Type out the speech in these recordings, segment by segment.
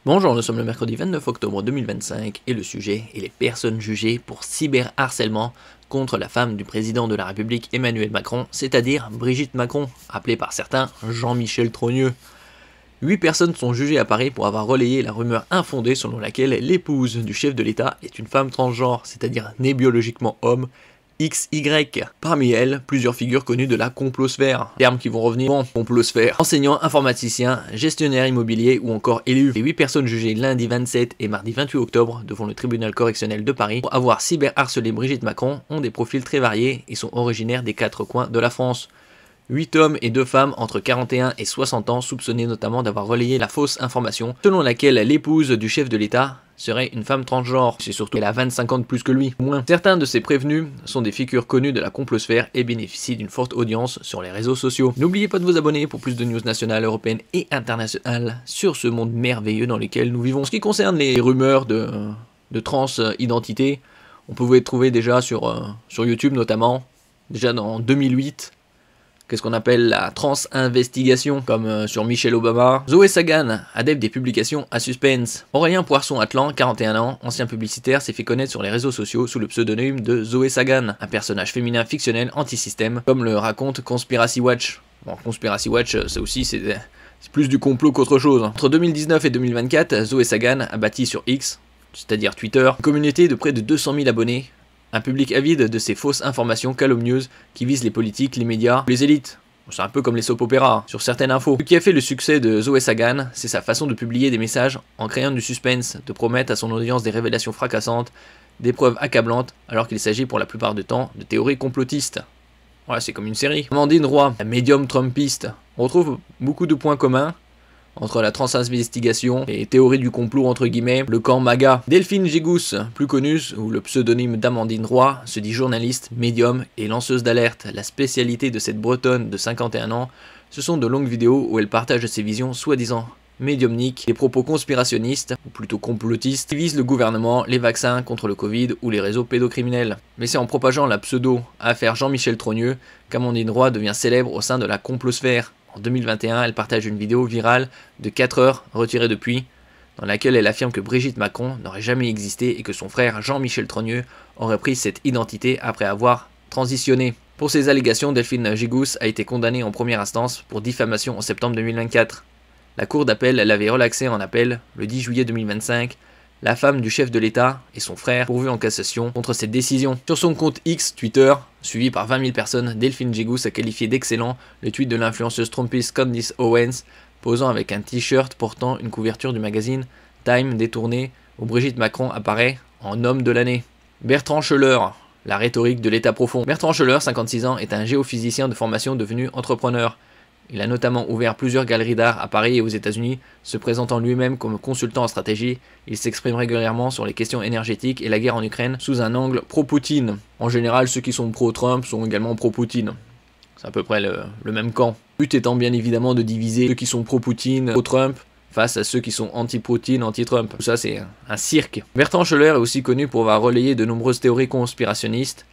Bonjour, nous sommes le mercredi 29 octobre 2025 et le sujet est les personnes jugées pour cyberharcèlement contre la femme du président de la République Emmanuel Macron, c'est-à-dire Brigitte Macron, appelée par certains Jean-Michel Trogneux. 8 personnes sont jugées à Paris pour avoir relayé la rumeur infondée selon laquelle l'épouse du chef de l'État est une femme transgenre, c'est-à-dire née biologiquement homme, XY. Parmi elles, plusieurs figures connues de la complosphère, termes qui vont revenir en complosphère. Enseignants, informaticiens, gestionnaires immobiliers ou encore élus. Les 8 personnes jugées lundi 27 et mardi 28 octobre devant le tribunal correctionnel de Paris pour avoir cyberharcelé Brigitte Macron ont des profils très variés et sont originaires des 4 coins de la France. 8 hommes et 2 femmes entre 41 et 60 ans soupçonnés notamment d'avoir relayé la fausse information selon laquelle l'épouse du chef de l'État serait une femme transgenre. C'est surtout qu'elle a 25 ans de plus que lui, ou moins. Certains de ces prévenus sont des figures connues de la complosphère et bénéficient d'une forte audience sur les réseaux sociaux. N'oubliez pas de vous abonner pour plus de news nationales, européennes et internationales sur ce monde merveilleux dans lequel nous vivons. En ce qui concerne les rumeurs de transidentité, on pouvait les trouver déjà sur YouTube notamment, déjà dans 2008. Qu'est-ce qu'on appelle la trans-investigation, comme sur Michelle Obama. Zoé Sagan, adepte des publications à suspense. Aurélien Poisson-Atlan, 41 ans, ancien publicitaire, s'est fait connaître sur les réseaux sociaux sous le pseudonyme de Zoé Sagan, un personnage féminin fictionnel anti-système, comme le raconte Conspiracy Watch. Bon, Conspiracy Watch, ça aussi c'est plus du complot qu'autre chose. Entre 2019 et 2024, Zoé Sagan a bâti sur X, c'est-à-dire Twitter, une communauté de près de 200 000 abonnés, un public avide de ces fausses informations calomnieuses qui visent les politiques, les médias, les élites. C'est un peu comme les soap-opéras, sur certaines infos. Ce qui a fait le succès de Zoé Sagan, c'est sa façon de publier des messages en créant du suspense, de promettre à son audience des révélations fracassantes, des preuves accablantes, alors qu'il s'agit pour la plupart du temps de théories complotistes. Voilà, c'est comme une série. Amandine Roy, la médium trumpiste. On retrouve beaucoup de points communs entre la transinvestigation et théorie du complot entre guillemets, le camp MAGA. Delphine Gégous, plus connue sous le pseudonyme d'Amandine Roy, se dit journaliste, médium et lanceuse d'alerte. La spécialité de cette bretonne de 51 ans, ce sont de longues vidéos où elle partage ses visions soi-disant médiumniques, des propos conspirationnistes, ou plutôt complotistes, qui visent le gouvernement, les vaccins contre le Covid ou les réseaux pédocriminels. Mais c'est en propageant la pseudo-affaire Jean-Michel Trogneux qu'Amandine Roy devient célèbre au sein de la complosphère. En 2021, elle partage une vidéo virale de 4 heures, retirée depuis, dans laquelle elle affirme que Brigitte Macron n'aurait jamais existé et que son frère Jean-Michel Trogneux aurait pris cette identité après avoir transitionné. Pour ces allégations, Delphine Gégous a été condamnée en première instance pour diffamation en septembre 2024. La cour d'appel l'avait relaxée en appel le 10 juillet 2025. La femme du chef de l'État et son frère pourvus en cassation contre cette décision. Sur son compte X, Twitter, suivi par 20 000 personnes, Delphine Gégous a qualifié d'excellent le tweet de l'influenceuse trumpiste Candice Owens, posant avec un t-shirt portant une couverture du magazine Time détourné où Brigitte Macron apparaît en homme de l'année. Bertrand Schoeller, la rhétorique de l'État profond. Bertrand Schoeller, 56 ans, est un géophysicien de formation devenu entrepreneur. Il a notamment ouvert plusieurs galeries d'art à Paris et aux États-Unis, se présentant lui-même comme consultant en stratégie. Il s'exprime régulièrement sur les questions énergétiques et la guerre en Ukraine sous un angle pro-Poutine. En général, ceux qui sont pro-Trump sont également pro-Poutine. C'est à peu près le même camp. Le but étant bien évidemment de diviser ceux qui sont pro-Poutine, pro-Trump, face à ceux qui sont anti-Poutine, anti-Trump. Tout ça, c'est un cirque. Bertrand Schoeller est aussi connu pour avoir relayé de nombreuses théories conspirationnistes,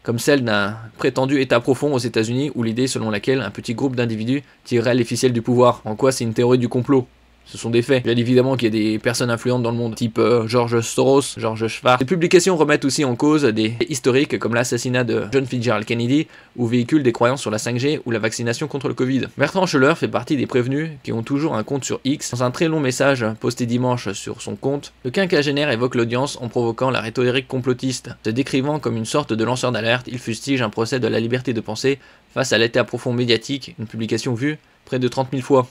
comme celle d'un prétendu état profond aux États-Unis où l'idée selon laquelle un petit groupe d'individus tirerait les ficelles du pouvoir. En quoi c'est une théorie du complot? Ce sont des faits. Bien évidemment qu'il y a des personnes influentes dans le monde, type George Soros, George Schwartz. Ces publications remettent aussi en cause des faits historiques comme l'assassinat de John Fitzgerald Kennedy ou véhiculent des croyances sur la 5G ou la vaccination contre le Covid. Bertrand Schoeller fait partie des prévenus qui ont toujours un compte sur X. Dans un très long message posté dimanche sur son compte, le quinquagénaire évoque l'audience en provoquant la rhétorique complotiste. Se décrivant comme une sorte de lanceur d'alerte, il fustige un procès de la liberté de penser face à l'état profond médiatique, une publication vue près de 30 000 fois.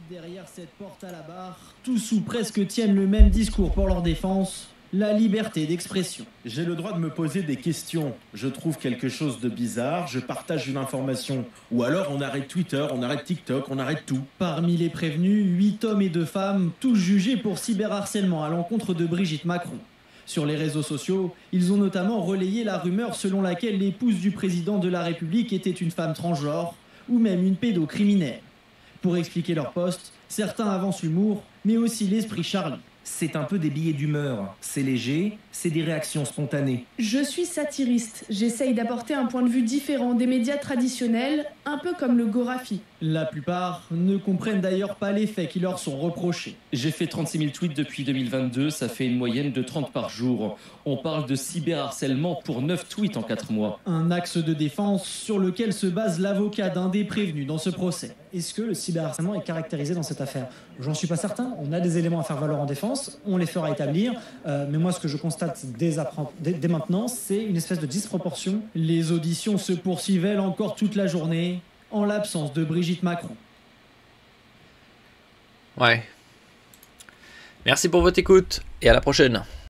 Derrière cette porte à la barre, tous ou presque tiennent le même discours pour leur défense, la liberté d'expression. J'ai le droit de me poser des questions. Je trouve quelque chose de bizarre, je partage une information. Ou alors on arrête Twitter, on arrête TikTok, on arrête tout. Parmi les prévenus, 8 hommes et 2 femmes, tous jugés pour cyberharcèlement à l'encontre de Brigitte Macron. Sur les réseaux sociaux, ils ont notamment relayé la rumeur selon laquelle l'épouse du président de la République était une femme transgenre, ou même une pédocriminelle. Pour expliquer leur poste, certains avancent l'humour, mais aussi l'esprit Charlie. C'est un peu des billets d'humeur. C'est léger, c'est des réactions spontanées. Je suis satiriste. J'essaye d'apporter un point de vue différent des médias traditionnels, un peu comme le Gorafi. La plupart ne comprennent d'ailleurs pas les faits qui leur sont reprochés. J'ai fait 36 000 tweets depuis 2022, ça fait une moyenne de 30 par jour. On parle de cyberharcèlement pour 9 tweets en 4 mois. Un axe de défense sur lequel se base l'avocat d'un des prévenus dans ce procès. Est-ce que le cyberharcèlement est caractérisé dans cette affaire? J'en suis pas certain. On a des éléments à faire valoir en défense, on les fera établir. Mais moi, ce que je constate dès maintenant, c'est une espèce de disproportion. Les auditions se poursuivent elles encore toute la journée, en l'absence de Brigitte Macron. Ouais. Merci pour votre écoute et à la prochaine.